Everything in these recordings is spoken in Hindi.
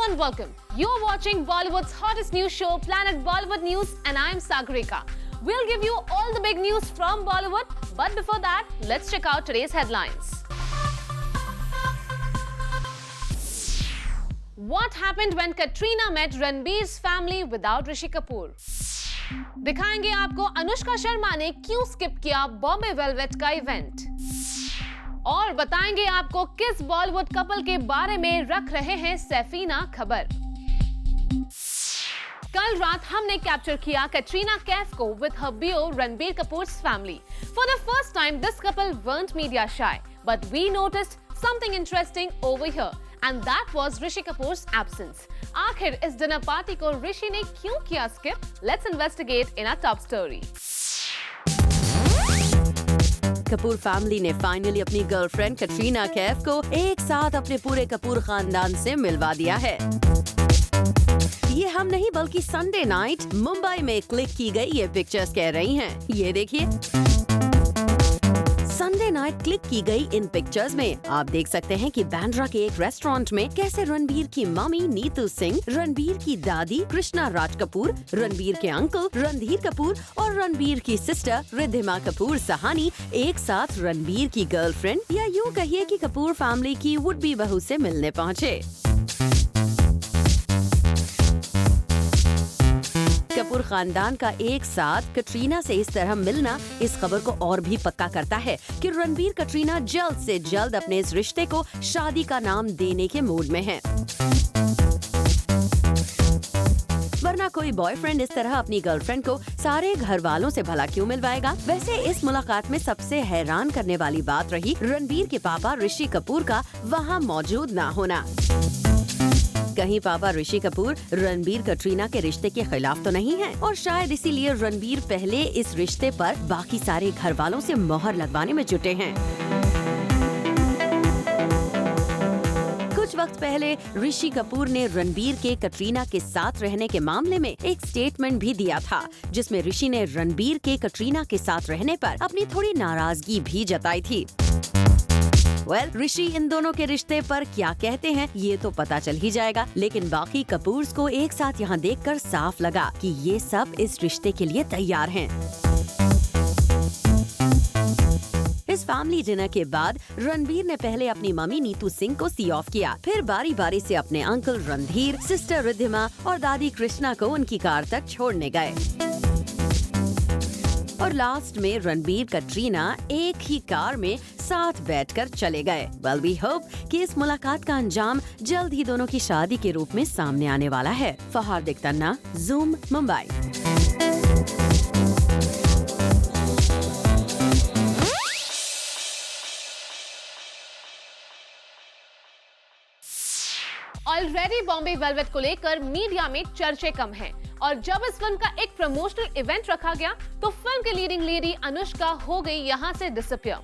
and welcome. You're watching Bollywood's hottest news show, Planet Bollywood News, and I'm Sagarika. We'll give you all the big news from Bollywood, but before that, let's check out today's headlines. What happened when Katrina met Ranbir's family without Rishi Kapoor? दिखाएंगे आपको अनुष्का शर्मा ने क्यों स्किप किया बॉम्बे वेलवेट का इवेंट, और बताएंगे आपको किस बॉलीवुड कपल के बारे में रख रहे हैं सैफीना खबर। कल रात हमने कैप्चर किया कैटरीना कैफ को विद हर बियो Ranbir कपूर's family. For the first time, this couple weren't media shy, but we noticed something interesting over here, and that was Rishi Kapoor's absence. आखिर इस डिनर पार्टी को ऋषि ने क्यों किया skip? Let's investigate in our top story. Kapoor family ने फाइनली अपनी गर्लफ्रेंड कैटरीना कैफ को एक साथ अपने पूरे कपूर खानदान से मिलवा दिया है। ये हम नहीं बल्कि संडे नाइट मुंबई में क्लिक की गई ये पिक्चर्स कह रही हैं। ये देखिए, संडे नाइट क्लिक की गई इन पिक्चर्स में आप देख सकते हैं कि बांद्रा के एक रेस्टोरेंट में कैसे रणबीर की मम्मी नीतू सिंह, रणबीर की दादी कृष्णा राज कपूर, रणबीर के अंकल रणधीर कपूर और रणबीर की सिस्टर रिद्धिमा कपूर सहानी एक साथ रणबीर की गर्लफ्रेंड या यूँ कहिए कि कपूर फैमिली की वुड बी बहू से मिलने पहुँचे। कपूर खानदान का एक साथ कटरीना से इस तरह मिलना इस खबर को और भी पक्का करता है कि रणबीर कटरीना जल्द से जल्द अपने इस रिश्ते को शादी का नाम देने के मूड में हैं। वरना कोई बॉयफ्रेंड इस तरह अपनी गर्लफ्रेंड को सारे घर वालों से भला क्यों मिलवाएगा? वैसे इस मुलाकात में सबसे हैरान करने वाली बात रही रणबीर के पापा ऋषि कपूर का वहाँ मौजूद न होना। कहीं पापा ऋषि कपूर रणबीर कटरीना के रिश्ते के खिलाफ तो नहीं हैं, और शायद इसीलिए रणबीर पहले इस रिश्ते पर बाकी सारे घर वालों से मोहर लगवाने में जुटे हैं। कुछ वक्त पहले ऋषि कपूर ने रणबीर के कटरीना के साथ रहने के मामले में एक स्टेटमेंट भी दिया था, जिसमें ऋषि ने रणबीर के कटरीना के साथ रहने पर अपनी थोड़ी नाराजगी भी जताई थी। ऋषि इन दोनों के रिश्ते पर क्या कहते हैं ये तो पता चल ही जाएगा, लेकिन बाकी कपूर्स को एक साथ यहाँ देखकर साफ लगा कि ये सब इस रिश्ते के लिए तैयार हैं। इस फैमिली डिनर के बाद रणबीर ने पहले अपनी मम्मी नीतू सिंह को सी ऑफ किया, फिर बारी बारी से अपने अंकल रणधीर, सिस्टर रिद्धिमा और दादी कृष्णा को उनकी कार तक छोड़ने गए, और लास्ट में रणबीर कटरीना एक ही कार में साथ बैठकर चले गए। Well, we hope कि इस मुलाकात का अंजाम जल्द ही दोनों की शादी के रूप में सामने आने वाला है। फहार्दिक तन्ना, zoom, Mumbai. Already Bombay velvet को लेकर मीडिया में चर्चे कम हैं, और जब इस फिल्म का एक प्रमोशनल इवेंट रखा गया तो फिल्म की लीडिंग लेडी अनुष्का हो गई यहाँ से डिसअपियर।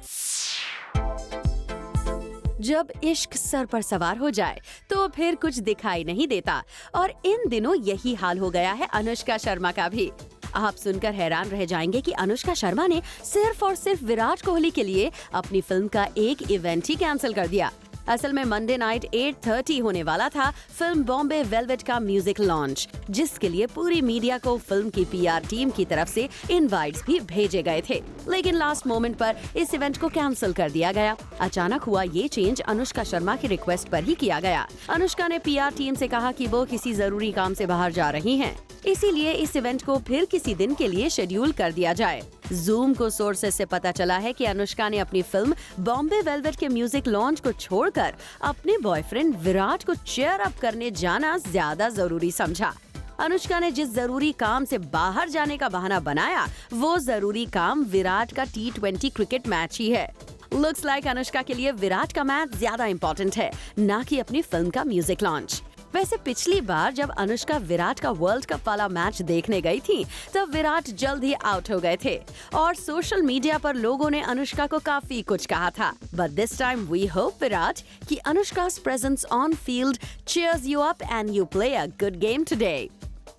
जब इश्क सर पर सवार हो जाए तो फिर कुछ दिखाई नहीं देता, और इन दिनों यही हाल हो गया है अनुष्का शर्मा का भी। आप सुनकर हैरान रह जाएंगे कि अनुष्का शर्मा ने सिर्फ और सिर्फ विराट कोहली के लिए अपनी फिल्म का एक इवेंट ही कैंसिल कर दिया। असल में मंडे नाइट 8:30 होने वाला था फिल्म बॉम्बे वेलवेट का म्यूजिक लॉन्च, जिसके लिए पूरी मीडिया को फिल्म की पीआर टीम की तरफ से इनवाइट्स भी भेजे गए थे, लेकिन लास्ट मोमेंट पर इस इवेंट को कैंसिल कर दिया गया। अचानक हुआ ये चेंज अनुष्का शर्मा की रिक्वेस्ट पर ही किया गया। अनुष्का ने पीआर टीम से कहा कि वो किसी जरूरी काम से बाहर जा रही हैं, इसीलिए इस इवेंट को फिर किसी दिन के लिए शेड्यूल कर दिया जाए। जूम को सोर्सेस से पता चला है कि अनुष्का ने अपनी फिल्म बॉम्बे वेलवेट के म्यूजिक लॉन्च को छोड़कर अपने बॉयफ्रेंड विराट को चीयर अप करने जाना ज्यादा जरूरी समझा। अनुष्का ने जिस जरूरी काम से बाहर जाने का बहाना बनाया, वो जरूरी काम विराट का T20 क्रिकेट मैच ही है। लुक्स लाइक अनुष्का के लिए विराट का मैच ज्यादा इम्पोर्टेंट है, ना कि अपनी फिल्म का म्यूजिक लॉन्च। वैसे पिछली बार जब अनुष्का विराट का वर्ल्ड कप वाला मैच देखने गई थी, तब विराट जल्द ही आउट हो गए थे, और सोशल मीडिया पर लोगों ने अनुष्का को काफी कुछ कहा था। But this time we hope Virat कि Anushka's presence on field cheers you up and you play a good game today.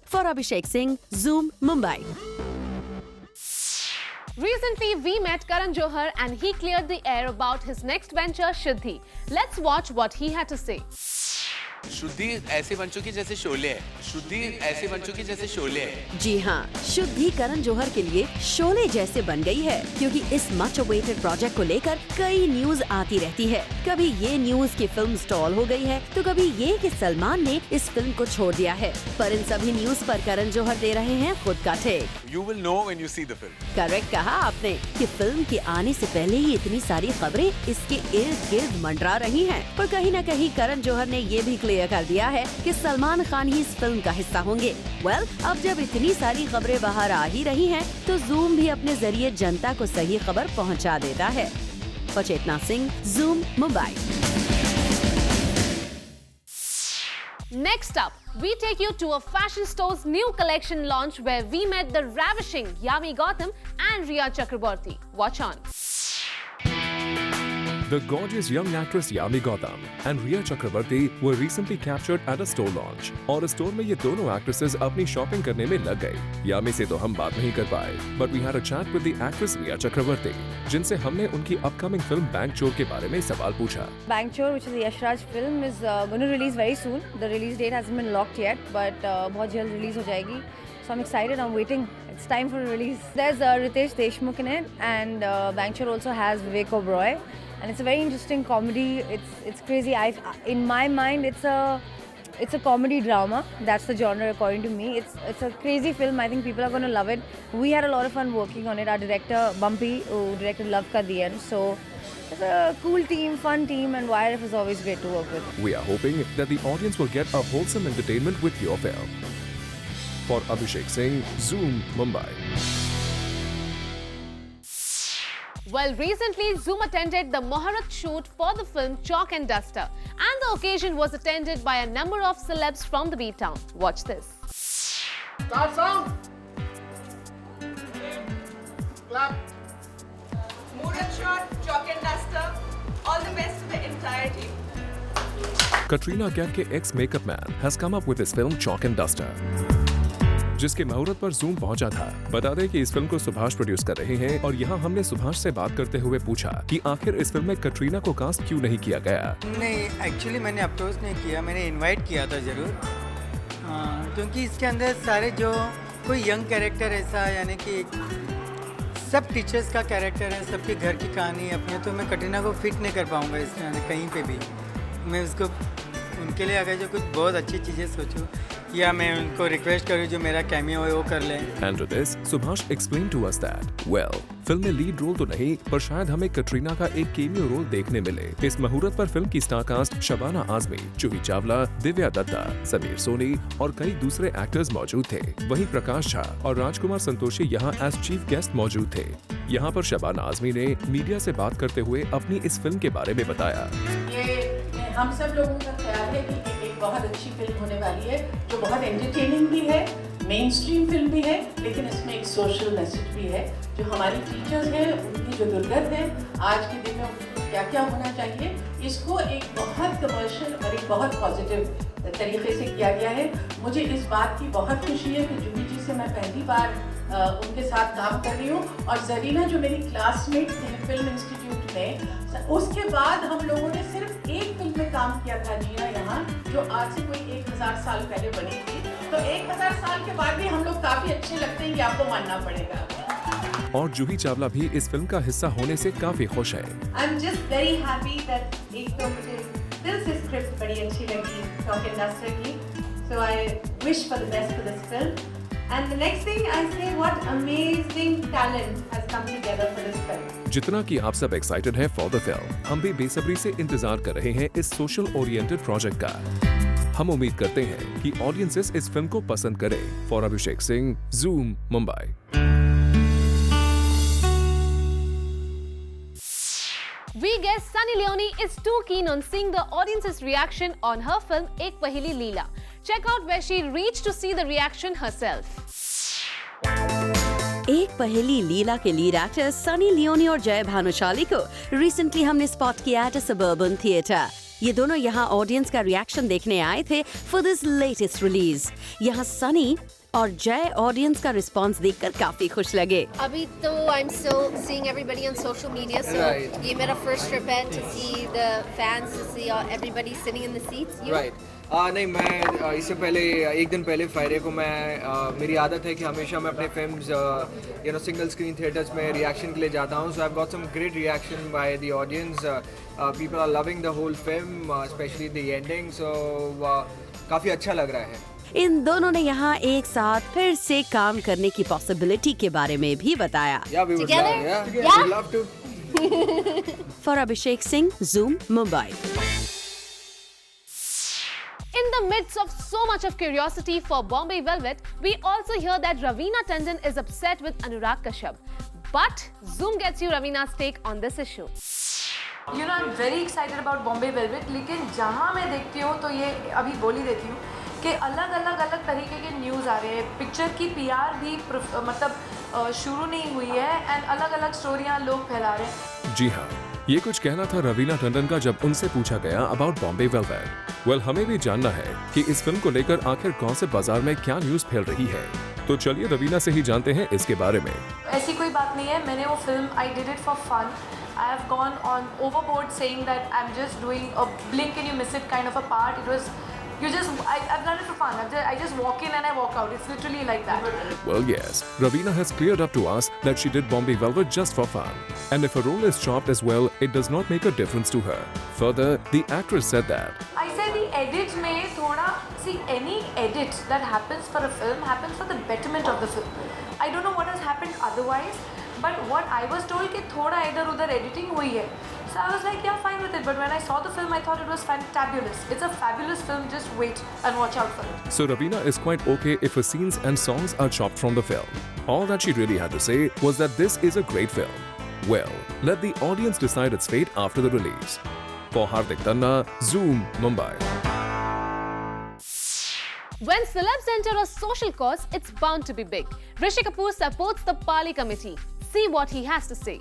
For Abhishek Singh, Zoom, Mumbai. Recently, we met Karan Johar and he cleared the air about his next venture, Siddhi. Let's watch what he had to say. शुद्धि ऐसे बन चुकी जैसे शोले है। शुद्धि ऐसे बन चुकी जैसे शोले है। जी हाँ, शुद्धि करण जौहर के लिए शोले जैसे बन गई है, क्योंकि इस मच अवेटेड प्रोजेक्ट को लेकर कई न्यूज आती रहती है। कभी ये न्यूज की फिल्म स्टॉल हो गई है, तो कभी ये कि सलमान ने इस फिल्म को छोड़ दिया है। पर इन सभी न्यूज पर करण जौहर दे रहे हैं खुद का टेक। You will know when you see the film. Correct कहा आपने कि फिल्म के आने से पहले ही इतनी सारी खबरें इसके इर्द गिर्द मंडरा रही हैं। पर कहीं न कहीं करण जौहर ने ये भी क्लियर कर दिया है कि सलमान खान ही इस फिल्म का हिस्सा होंगे। वेल, अब जब इतनी सारी खबरें बाहर आ ही रही हैं, तो जूम भी अपने जरिए जनता को सही खबर पहुंचा देता है। Chetna Singh, Zoom, Mumbai. Next up, we take you to a fashion store's new collection launch where we met the ravishing Yami Gautam and Rhea Chakraborty. Watch on. The gorgeous young actress Yami Gautam and Rhea Chakraborty were recently captured at a store launch. और स्टोर में ये दोनों एक्ट्रेसेस अपनी शॉपिंग करने में लग गई। यामी से तो हम बात नहीं कर पाए, but we had a chat with the actress Rhea Chakraborty, जिनसे हमने उनकी अपकमिंग फिल्म बैंक चोर के बारे में सवाल पूछा। Bank Chor, which is the Yash Raj film, is going to release very soon. The release date hasn't been locked yet, but बहुत जल्द release हो जाएगी. So I'm excited. I'm waiting. It's time for release. There's Ritesh Deshmukh in it, and Bank Chor also has Vivek Oberoi, and it's a very interesting comedy. It's crazy. In my mind, it's a comedy drama. That's the genre according to me. It's a crazy film. I think people are going to love it. We had a lot of fun working on it. Our director Bumpy, who directed Love Ka Diyan. So it's a cool team, fun team, and YRF is always great to work with. We are hoping that the audience will get a wholesome entertainment with your film. For Abhishek Singh, Zoom, Mumbai. Well, recently Zoom attended the Muhurat shoot for the film Chalk and Duster, and the occasion was attended by a number of celebs from the B-town. Watch this. Start sound. Clap. Muhurat shot, Chalk and Duster. All the best to the entire team. Katrina Kaif के ex makeup man has come up with his film Chalk and Duster, जिसके मुहूर्त पर जूम पहुंचा था। बता दें कि इस फिल्म को सुभाष प्रोड्यूस कर रहे हैं, और यहाँ हमने सुभाष से बात करते हुए पूछा कि आखिर इस फिल्म में कटरीना को कास्ट क्यों नहीं किया गया। नहीं, एक्चुअली मैंने अप्रोच नहीं किया, मैंने इनवाइट किया था ज़रूर, क्योंकि इसके अंदर सारे जो कोई यंग कैरेक्टर ऐसा, यानी कि सब टीचर्स का कैरेक्टर है, सबके घर की कहानी अपने, तो मैं कटरीना को फिट नहीं कर पाऊँगा इसमें कहीं पे भी। मैं उसको उनके लिए अगर जो कुछ बहुत अच्छी चीज़ें सोचूं, या मैं उनको रिक्वेस्ट करूं जो मेरा कैमियो है वो कर लें। And to this, Subhash explained to us that, well, film में लीड रोल तो नहीं, पर शायद हमें कटरीना का एक केमियो रोल देखने मिले। इस मुहूर्त पर फिल्म की स्टार कास्ट शबाना आजमी, जूही चावला, दिव्या दत्ता, समीर सोनी और कई दूसरे एक्टर्स मौजूद थे। वहीं प्रकाश झा और राजकुमार संतोषी यहाँ एज चीफ गेस्ट मौजूद थे। यहाँ पर शबाना आजमी ने मीडिया से बात करते हुए अपनी इस फिल्म के बारे में बताया। हम सब लोगों का ख्याल है कि एक बहुत अच्छी फिल्म होने वाली है, जो बहुत एंटरटेनिंग भी है, मेन स्ट्रीम फिल्म भी है, लेकिन इसमें एक सोशल मैसेज भी है। जो हमारी टीचर्स हैं, उनकी जो दुर्गत है आज के दिन में, उनको क्या क्या होना चाहिए, इसको एक बहुत कमर्शियल और एक बहुत पॉजिटिव तरीके से किया गया है। मुझे इस बात की बहुत खुशी है कि जूही जी से मैं पहली बार उनके साथ काम कर रही हूँ, और जरीना जो मेरी क्लासमेट थी फिल्म इंस्टीट्यूट में, उसके बाद हम लोगों ने सिर्फ एक फिल्म में काम किया था, जीना यहाँ, जो आज से कोई 1000 साल पहले बनी थी। तो 1000 साल के बाद भी हम लोग काफी अच्छे लगते हैं, ये आपको मानना पड़ेगा। और जूही चावला भी इस फिल्म का हिस्सा होने से काफी खुश है। I am just very happy that एक तो मुझे दिल से स्क्रिप्ट बड़ी अच्छी लगी चॉक एंड डस्टर की, so I wish for the best for this film. And the next thing I say, what amazing talent has come together for this film. जितना कि आप सब एक्साइटेड हैं फॉर द फिल्म, हम भी बेसब्री से इंतजार कर रहे हैं इस सोशल ओरिएंटेड प्रोजेक्ट का। हम उम्मीद करते हैं कि ऑडियंसेस इस फिल्म को पसंद करें। For Abhishek Singh, Zoom, Mumbai. We guess Sunny Leone is too keen on seeing the audience's reaction on her film Ek Paheli Leela. Check out where she reached to see the reaction herself. एक पहेली लीला के लीड एक्टर्स सनी लियोनी और जय भानुशाली को रिसेंटली हमने स्पॉट किया एट सबर्बन थिएटर। ये दोनों यहाँ ऑडियंस का रिएक्शन देखने आए थे फॉर दिस लेटेस्ट रिलीज। यहाँ सनी और जय ऑडियंस का रिस्पांस देखकर काफी खुश लगे। अभी तो I'm still seeing everybody on social media, so ये मेरा first trip है to see the fans, to see everybody sitting in the seats. You? Right. नहीं, मैं इससे पहले एक दिन पहले फ्राइडे को मैं मेरी आदत है कि हमेशा मैं अपने फिल्म्स सिंगल स्क्रीन थिएटर्स में रिएक्शन के लिए जाता हूँ. So I have got some great reaction by the audience. People are loving the whole film, specially the ending. So काफ़ी अच्छा लग रहा है. इन दोनों ने यहाँ एक साथ फिर से काम करने की पॉसिबिलिटी के बारे में भी बताया. For Abhishek Singh, Zoom, Mumbai. In the midst of so much of curiosity for Bombay Velvet, we also hear that Raveena Tandon is upset with Anurag Kashyap. But Zoom gets you Raveena's take on this issue. You know, I'm very excited about Bombay Velvet. लेकिन जहाँ मैं देखती हूँ तो ये अभी बोल ही देती हूँ कि अलग तरीके के न्यूज़ आ रहे हैं. पिक्चर की PR भी मतलब शुरू नहीं हुई है एंड अलग स्टोरियाँ लोग फैला रहे हैं. जी हाँ, ये कुछ कहना था रवीना टंडन का जब उनसे पूछा गया अबाउट बॉम्बे वेलवेट. वेल, हमें भी जानना है कि इस फिल्म को लेकर आखिर गॉसिप बाजार में क्या न्यूज़ फैल रही है. तो चलिए रवीना से ही जानते हैं इसके बारे में. ऐसी कोई बात नहीं है. मैंने वो film I did it for fun. I have gone on overboard saying that I'm just doing a blink and you miss it kind of a part. It was I've done it for fun. I just walk in and I walk out. It's literally like that. Well, yes, Raveena has cleared up to us that she did Bombay Velvet just for fun. And if her role is chopped as well, it does not make a difference to her. Further, the actress said that I said the edit में थोड़ा, see, any edit that happens for a film happens for the betterment of the film. I don't know what has happened otherwise, but what I was told कि थोड़ा इधर उधर editing हुई है. So I was like, yeah, fine with it. But when I saw the film, I thought it was fantabulous. It's a fabulous film. Just wait and watch out for it. So Raveena is quite okay if her scenes and songs are chopped from the film. All that she really had to say was that this is a great film. Well, let the audience decide its fate after the release. For Hardik Tanna, Zoom, Mumbai. When celebs enter a social cause, it's bound to be big. Rishi Kapoor supports the Pali committee. See what he has to say.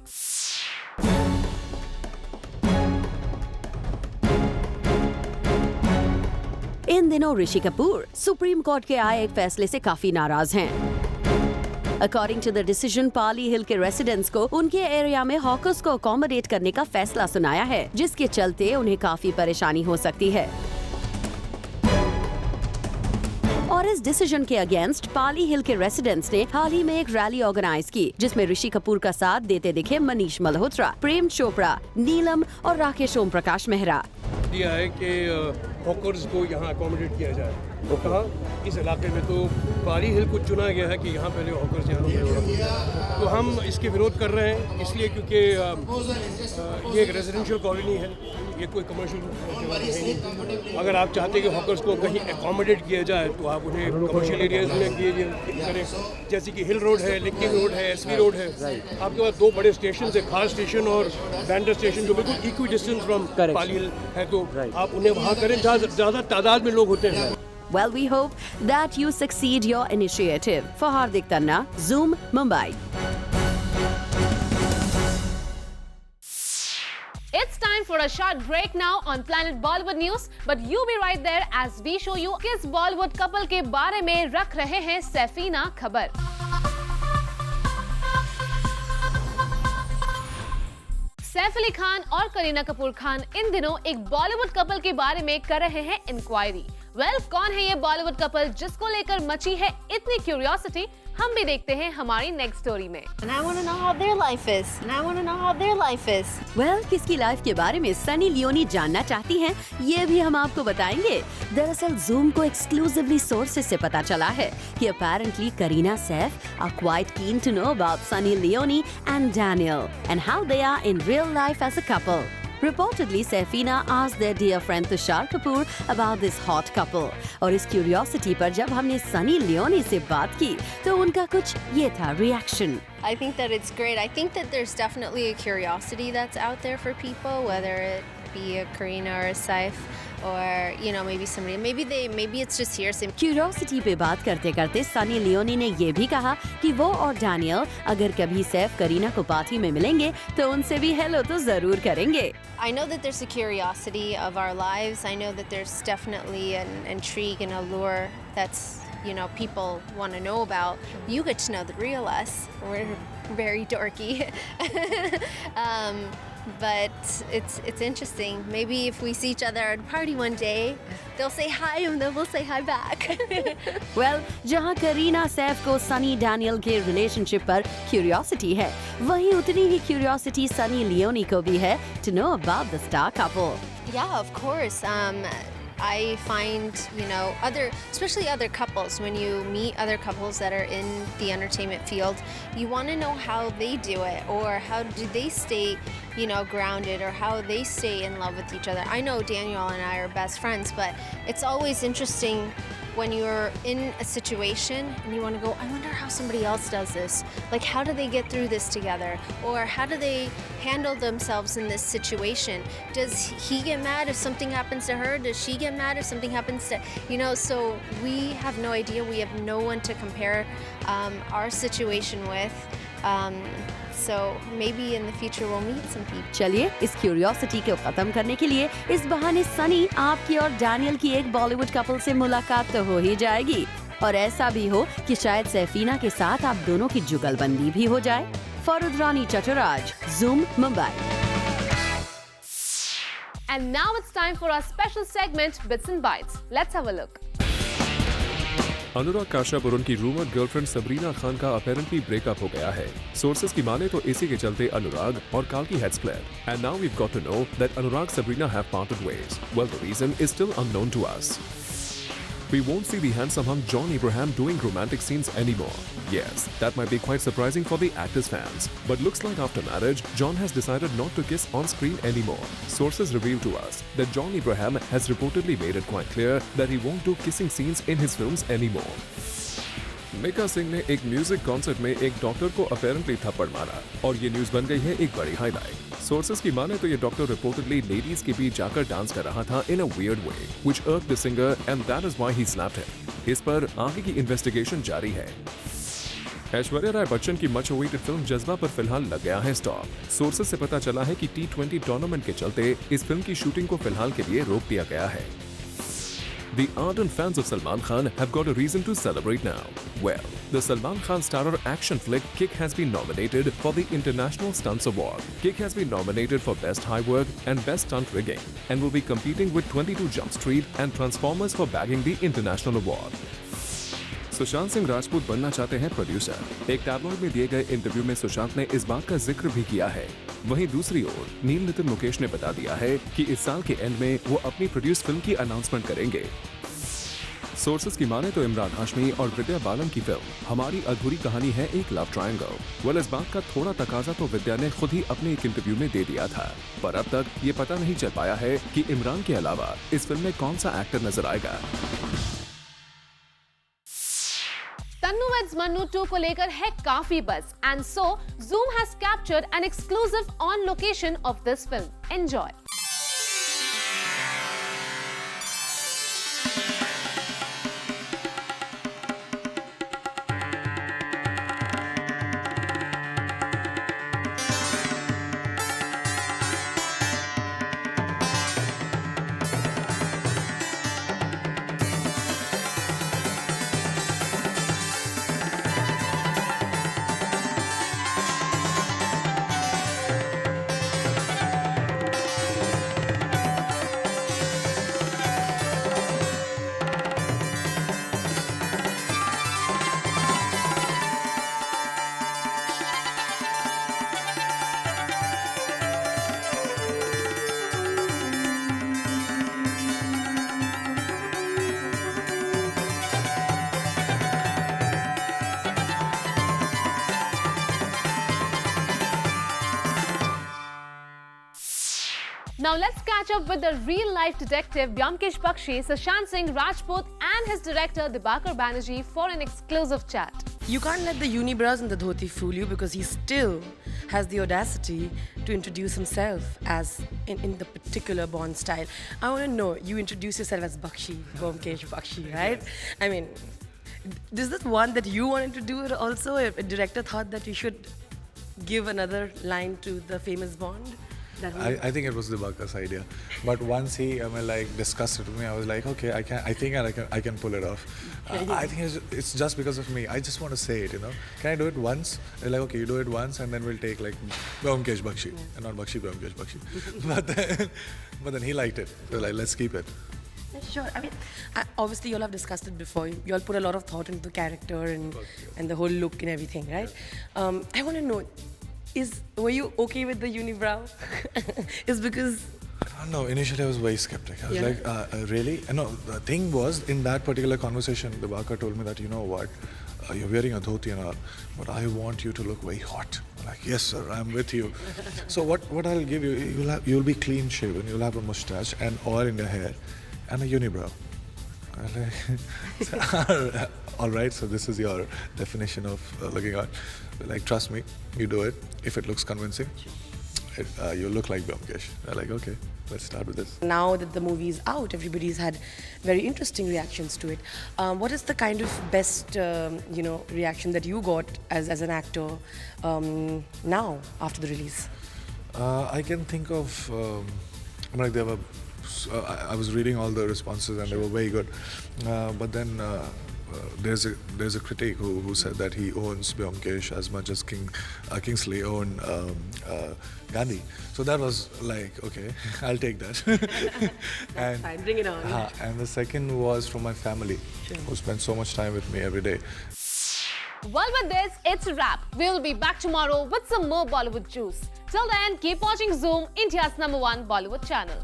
इन दिनों ऋषि कपूर सुप्रीम कोर्ट के आए एक फैसले से काफी नाराज हैं. अकॉर्डिंग टू द डिसीजन, पाली हिल के रेसिडेंट्स को उनके एरिया में हॉकर्स को अकोमोडेट करने का फैसला सुनाया है, जिसके चलते उन्हें काफी परेशानी हो सकती है. और इस डिसीजन के अगेंस्ट पाली हिल के रेसिडेंट्स ने हाल ही में एक रैली ऑर्गेनाइज की, जिसमें ऋषि कपूर का साथ देते दिखे मनीष मल्होत्रा, प्रेम चोपड़ा, नीलम और राकेश ओम प्रकाश मेहरा. दिया है कि हॉकर्स को यहाँ अकोमोडेट किया जाए. वो कहा इस इलाके में तो पाली हिल को चुना गया है कि यहाँ पहले हॉकर्स यहाँ पे. तो हम इसके विरोध कर रहे हैं इसलिए क्योंकि ये एक रेजिडेंशियल कॉलोनी है, ये कोई कमर्शियल नहीं. अगर आप चाहते हैं कि हॉकर्स को कहीं अकोमोडेट किया जाए तो आप उन्हें कमर्शियल एरियाज में करें, जैसे कि हिल रोड है, लिंकिंग रोड है, SV रोड है. आपके पास दो बड़े स्टेशन है, खास स्टेशन और बैंडर स्टेशन, जो बिल्कुल इक्वी डिस्टेंस फ्रॉम पाली हिल है. तो आप उन्हें वहाँ करें जहाँ ज़्यादा तादाद में लोग होते हैं. Well, we hope that you succeed your initiative. For Hardik Tanna, Zoom, Mumbai. It's time for a short break now on Planet Bollywood News, but you be right there as we show you किस Bollywood couple के बारे में रख रहे हैं सैफीना खबर. सैफ अली खान और करीना कपूर खान इन दिनों एक बॉलीवुड कपल के बारे में कर रहे हैं इंक्वायरी. कौन है ये बॉलीवुड कपल जिसको लेकर मची है इतनी क्यूरियोसिटी? हम भी देखते हैं हमारी नेक्स्ट स्टोरी में. किसकी लाइफ के बारे में सनी लियोनी जानना चाहती हैं, ये भी हम आपको बताएंगे. दरअसल Zoom को एक्सक्लूसिवली सोर्सेज से पता चला है कि apparently Kareena Saif are quite keen to know about Sunny Leone and Daniel and how they are in real life as a couple. Reportedly, Saifina asked their dear friend Tushar Kapoor about this hot couple. और इस क्यूरियोसिटी पर जब हमने सनी लियोनी से बात की तो उनका कुछ ये था reaction. I think that it's great. I think that there's definitely a curiosity that's out there for people, whether it be a Kareena or a Saif, or you know, maybe somebody, maybe it's just hearsay. Curiosity पे बात करते करते सनी लियोनी ने ये भी कहा कि वो और डैनियल अगर कभी सैफ करीना को पार्टी में मिलेंगे तो उनसे भी हेलो तो जरूर करेंगे. I know that there's a curiosity of our lives. I know that there's definitely an intrigue and allure that's you know, people want to know about. You get to know the real us. We're very dorky. But it's interesting. Maybe if we see each other at a party one day, they'll say hi and then we'll say hi back. well, जहाँ करीना सैफ को सनी डैनियल के रिलेशनशिप पर क्यूरियोसिटी है, वहीं उतनी ही क्यूरियोसिटी सनी लियोनी को भी है to know about the star couple. Yeah, of course. I find, you know, especially other couples, when you meet other couples that are in the entertainment field, you want to know how they do it, or how do they stay, you know, grounded, or how they stay in love with each other. I know Daniel and I are best friends, but it's always interesting when you're in a situation and you want to go, I wonder how somebody else does this. Like, how do they get through this together? Or how do they handle themselves in this situation? Does he get mad if something happens to her? Does she get mad if something happens to, you know, so we have no idea. We have no one to compare our situation with. So maybe in the future we'll meet some people. चलिए इस क्यूरियोसिटी को खत्म करने के लिए इस बहाने सनी आपकी और डैनियल की एक बॉलीवुड कपल से मुलाकात तो हो ही जाएगी, और ऐसा भी हो कि शायद सैफीना के साथ आप दोनों की जुगलबंदी भी हो जाए। फरुद्रानी चटराज, Zoom, Mumbai. And now it's time for our special segment, Bits and Bites. Let's have a look. अनुराग काश्यप और उनकी रूमर्ड गर्लफ्रेंड सबरीना खान का अपेरेंटली ब्रेकअप हो गया है। सोर्सेज की माने तो इसी के चलते अनुराग और काल्की had split, and now we've got to know that Anurag Sabrina have parted ways. Well, the reason is still unknown to us. We won't see the handsome hunk John Abraham doing romantic scenes anymore. Yes, that might be quite surprising for the actor's fans. But looks like after marriage, John has decided not to kiss on screen anymore. Sources reveal to us that John Abraham has reportedly made it quite clear that he won't do kissing scenes in his films anymore. Mika Singh ने एक म्यूजिक कॉन्सर्ट में एक डॉक्टर को अपेरेंटली थप्पड़ मारा, और ये न्यूज बन गई है एक बड़ी हाईलाइट। सोर्सेज की माने तो ये डॉक्टर रिपोर्टेडली लेडीज के बीच जाकर डांस कर रहा था in a weird way, which irked the singer and that is why he slapped him. इस पर आगे की इन्वेस्टिगेशन जारी है। ऐश्वर्या राय बच्चन की मच अवेटेड फिल्म जज्बा पर फिलहाल लग गया है स्टॉप। सोर्सेज से पता चला है कि T20 टूर्नामेंट के चलते इस फिल्म की शूटिंग को फिलहाल के लिए रोक दिया गया है। The ardent fans of Salman Khan have got a reason to celebrate now. Well, the Salman Khan starrer action flick Kick has been nominated for the International Stunts Award. Kick has been nominated for Best High Work and Best Stunt Rigging, and will be competing with 22 Jump Street and Transformers for bagging the International Award. Sushant Singh Rajput बनना चाहते हैं प्रोड्यूसर। एक टैबलॉइड में दिए गए इंटरव्यू में सुशांत ने इस बात का जिक्र भी किया है। वहीं दूसरी ओर नील नितिन मुकेश ने बता दिया है कि इस साल के एंड में वो अपनी प्रोड्यूस फिल्म की अनाउंसमेंट करेंगे। सोर्सेज की माने तो इमरान हाशमी और विद्या बालन की फिल्म हमारी अधूरी कहानी है एक लव ट्रायंगल। वेल, इस बात का थोड़ा तकाजा तो विद्या ने खुद ही अपने एक इंटरव्यू में दे दिया था, पर अब तक ये पता नहीं चल पाया है कि इमरान के अलावा इस फिल्म में कौन सा एक्टर नजर आएगा। तन्नू वेड्स मन्नू 2 को लेकर है काफी buzz, and so Zoom has captured an exclusive on location of this film. Enjoy. Now let's catch up with the real-life detective Byomkesh Bakshi, Sushant Singh Rajput and his director Dibakar Banerjee for an exclusive chat. You can't let the unibrows and the dhoti fool you, because he still has the audacity to introduce himself as in the particular Bond style. I want to know, you introduce yourself as Bakshi, Byomkesh Bakshi, right? I mean, is this one that you wanted to do it also? A director thought that you should give another line to the famous Bond? I think it was Dibakar's idea, but once he discussed it with me, I was like, okay, I think I can pull it off. I think it's just because of me. I just want to say it, you know. Can I do it once? They're like, okay, you do it once, and then we'll take like Byomkesh Bakshi, and not Bakshi Byomkesh Bakshi. but then he liked it. So like, let's keep it. Sure. I mean, obviously, you all have discussed it before. You all put a lot of thought into the character and the whole look and everything, right? I want to know, were you okay with the unibrow? Is because... No, initially I was very skeptic. I was like, really? No, the thing was, in that particular conversation, Dibakar told me that, you know what, you're wearing a dhoti and all, but I want you to look very hot. I'm like, yes, sir, I'm with you. So what I'll give you, you'll be clean shaven, you'll have a mustache and oil in your hair and a unibrow. Like, all right, so this is your definition of looking hot. Like, trust me, you do it. If it looks convincing, you look like Byomkesh. They're like, okay, let's start with this. Now that the movie is out, everybody's had very interesting reactions to it. What is the kind of best, reaction that you got as an actor now after the release? I can think of, there were. I was reading all the responses and they were very good. But then there's a critic who said that he owns Byomkesh as much as Kingsley owned Gandhi. So that was like, okay, I'll take that. And fine, bring it on. And the second was from my family, who spent so much time with me every day. Well, with this, it's a wrap. We'll be back tomorrow with some more Bollywood juice. Till then, keep watching Zoom, India's #1 Bollywood channel.